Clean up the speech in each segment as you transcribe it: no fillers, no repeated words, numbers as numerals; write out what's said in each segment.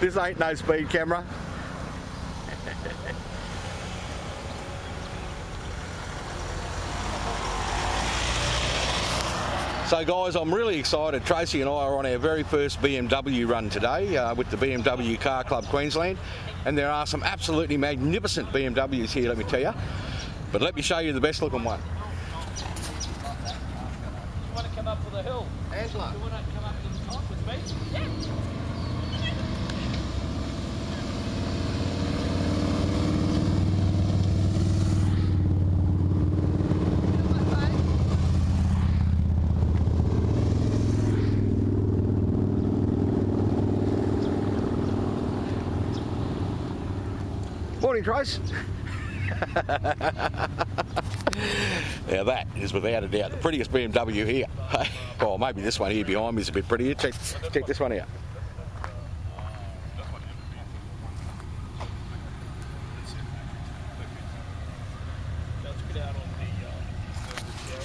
This ain't no speed camera. So guys, I'm really excited. Tracy and I are on our very first BMW run today with the BMW Car Club Queensland, and there are some absolutely magnificent BMWs here, let me tell you. But let me show you the best looking one. You want to come up for the hill? Angela. You want to come up to the top with me? Yeah. Morning, Trace. Now that is without a doubt the prettiest BMW here. Oh, maybe this one here behind me is a bit prettier. Check this one out.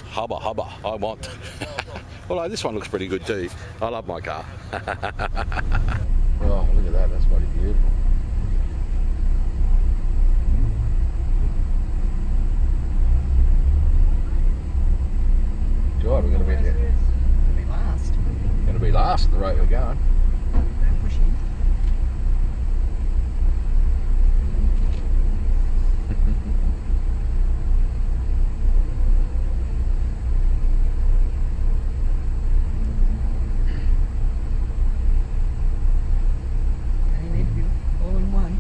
Hubba, hubba, I want. Although this one looks pretty good too. I love my car. Oh, look at that, that's bloody beautiful. God, we're going to be there. Going to be last. Going to be last at the rate we're going. Don't push in. They need to be all in one.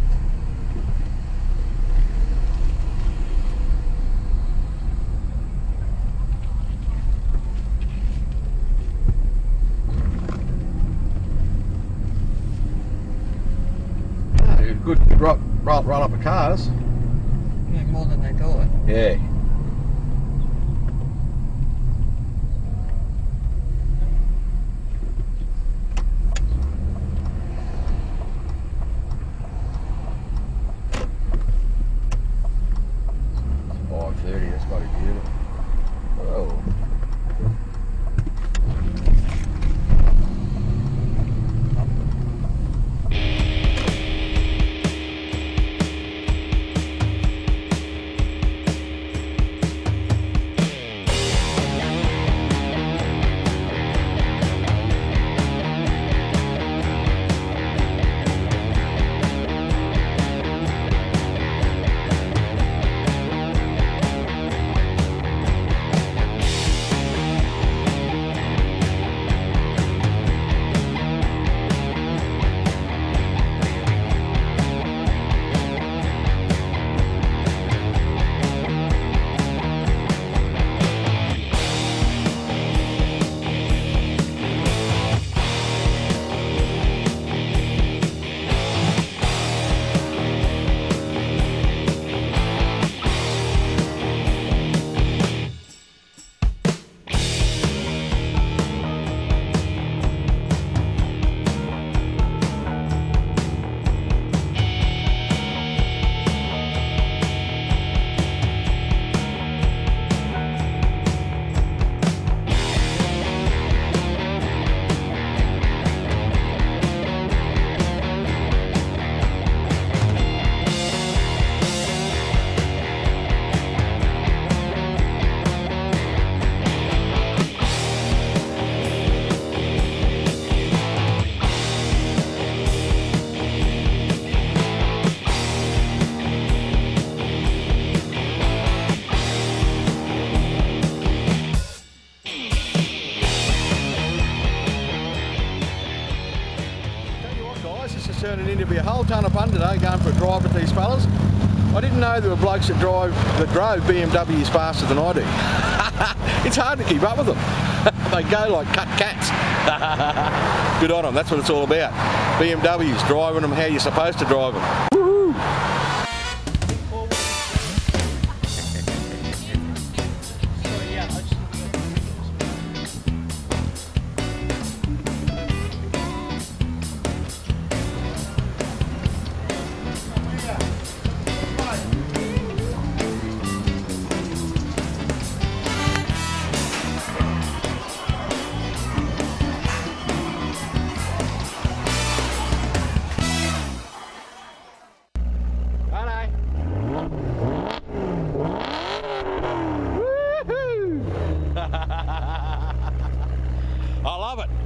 Good roll up of cars. Yeah, more than they thought. Yeah. It's 5:30, that's bloody beautiful. Oh. Turning into be a whole ton of fun today going for a drive with these fellas. I didn't know there were blokes that drove BMWs faster than I do. It's hard to keep up with them. They go like cut cats. Good on them, that's what it's all about. BMWs, driving them how you're supposed to drive them. Woohoo!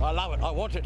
I love it, I want it.